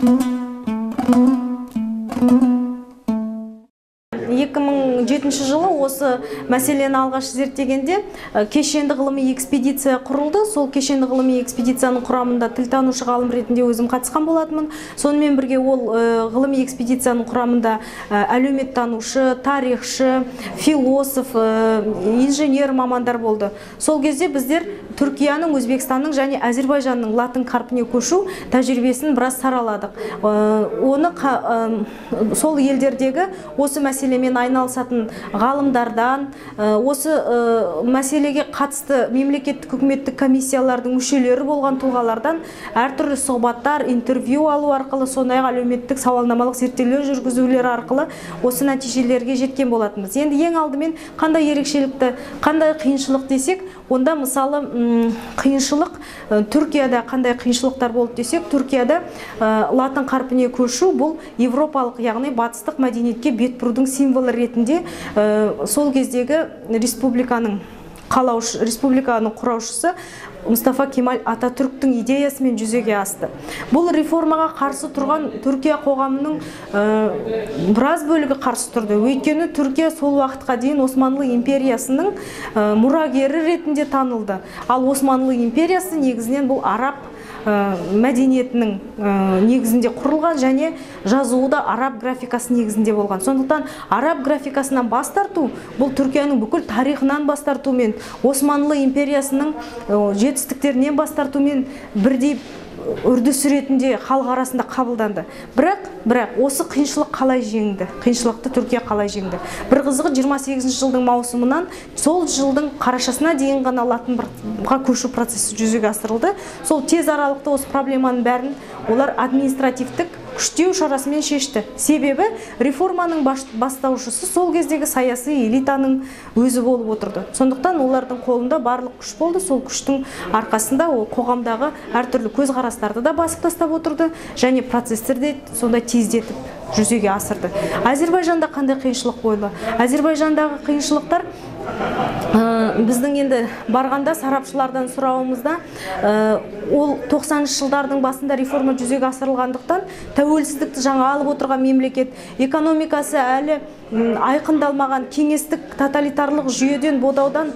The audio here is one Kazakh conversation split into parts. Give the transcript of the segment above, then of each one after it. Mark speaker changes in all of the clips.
Speaker 1: 2007 жылы осы мәселені алғаш зерттегенде кешенді ғылыми экспедиция құрылды. Сол кешенді ғылыми экспедицияның құрамында тілтанушы ғалым ретінде өзім қатысқан болатынмын. Сонымен бірге ол ғылыми экспедицияның құрамында әлеуметтанушы, тарихшы, философ, инженер мамандар болды. Сол кезде біздер Түркияның, Өзбекстанның және Әзербайжанның латын қарпіне көшу тәжірибесін біраз сараладық. Оны сол елдердегі осы мәселемен айналысатын ғалымдардан, осы мәселеге қатысты мемлекеттік үкіметтік комиссиялардың мүшелері болған тұлғалардан әртүрлі сұхбаттар, интервью алу арқылы, сондай-ақ әлеуметтік сауалнамалық зерттеулер жүргізулер арқылы осы нәтижелерге жеткен болатынбыз. Енді ең алдымен қандай ерекшелікті, қандай қиыншылық десек, онда мысалы қиыншылық Түркияда қандай қиыншылықтар болды десек, Түркияда латын қарпіне көшу бұл европалық, яғни батыстық мәдениетке бет бұрудың символы ретінде сол кездегі республиканың құраушысы Мұстафа Кемал Ататүріктің идеясымен жүзеге асты. Бұл реформаға қарсы тұрған Түркия қоғамының біраз бөлігі қарсы тұрды. Өйткені Түркия сол уақытқа дейін Османлы империясының мұрагері ретінде танылды. Ал Османлы империясы негізінен бұл араб мәдениетінің негізінде құрылған және жазуы да араб графикасы негізінде болған. Сондықтан араб графикасынан бас тарту бұл Түркияның бүкіл тарихынан бас тартумен, Османлы империясының жетістіктерінен бас тартумен бірдей үрдіс ретінде халық арасында қабылданды. Бірақ осы қиыншылық қалай жеңді? Қиыншылықты Түркия қалай жеңді? Бір қызығы 28 жылдың маусымынан сол жылдың қарашасына дейін ғана латынға көшу процесі жүзеге асырылды. Сол тез аралықта осы проблеманың бәрін олар административтік күштеу шарасымен шешті. Себебі реформаның бастаушысы сол кездегі саяси элитаның өзі болып отырды. Сондықтан олардың қолында барлық күш болды. Сол күштің арқасында ол қоғамдағы әртүрлі көзқарастарды да басып тастап отырды және процестерді сондай тездетіп жүзеге асырды. Әзербайжанда қандай қиыншылық болды? Әзербайжандағы қиыншылықтар біздің енді барғанда сарапшылардан сұрауымызда ол 90 жылдардың басында реформа жүзеге асырылғандықтан тәуелсіздікті жаңа алып отырған мемлекет, экономикасы әлі айқындалмаған кеңестік тоталитарлық жүйеден бодаудан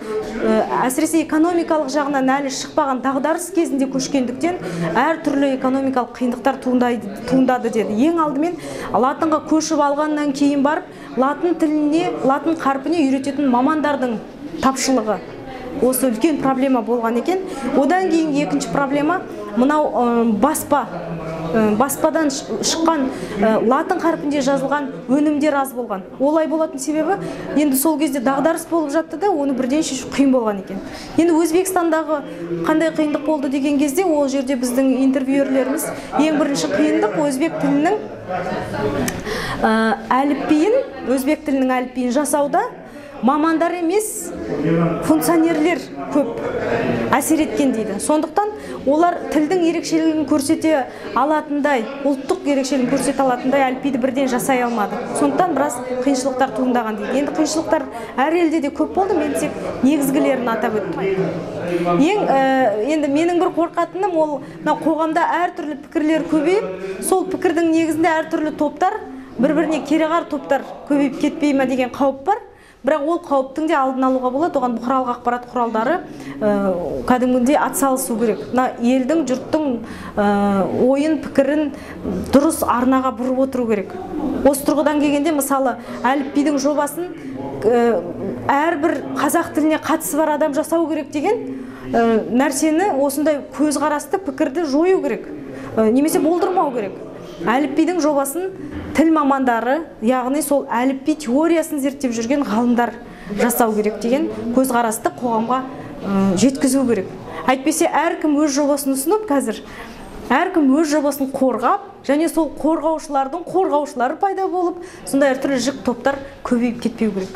Speaker 1: әсіресе экономикалық жағынан әлі шықпаған дағдарыс кезінде көшкендіктен әртүрлі экономикалық қиындықтар туындады деді. Ең алдымен латынға көшіп алғаннан кейін барып латын тіліне, латын қарпіне үйрететін мамандардың тапшылығы осы үлкен проблема болған екен. Одан кейін екінші проблема мынау баспадан шыққан латын қарпінде жазылған өнімдер аз болған. Олай болатын себебі енді сол кезде дағдарыс болып жатты да оны бірден шешу қиын болған екен. Енді Өзбекстандағы қандай қиындық болды деген кезде ол жерде біздің интервьюерлеріміз ең бірінші қиындық өзбек тілінің әліпбиін жасауда мамандар емес, функционерлер көп әсер еткен дейді. Сондықтан олар тілдің ерекшелігін көрсете алатындай, ұлттық ерекшелігін көрсете алатындай әліпбиді бірден жасай алмады. Сондықтан біраз қиыншылықтар туындаған дейді. Енді қиыншылықтар әр елде де көп болды, мен тек негізгілерін атап өттім. Енді менің бір қорқатыным ол қоғамда әртүрлі пікірлер көбейіп, сол пікірдің негізінде әртүрлі топтар, бір-біріне кереғар топтар көбейіп кетпей ме деген қауіп бар. Бірақ ол қауіптің де алдын алуға болады, оған бұқаралық ақпарат құралдары кәдімгідей атсалысу керек. Елдің, жұрттың ойын, пікірін дұрыс арнаға бұрып отыру керек. Осы тұрғыдан келгенде, мысалы, әліпбидің жобасын әрбір қазақ тіліне қатысы бар адам жасау керек деген нәрсені осындай көзқарасты пікірді жою керек, немесе болдырмау керек. Әліпбидің жобасын тіл мамандары, яғни сол әліпби теориясын зерттеп жүрген ғалымдар жасау керек деген көзқарасты қоғамға жеткізу керек. Әйтпесе әркім өз жобасын ұсынып, қазір әркім өз жобасын қорғап, және сол қорғаушылардың қорғаушылары пайда болып, сондай әртүрлі жік топтар көбейіп кетпеу керек.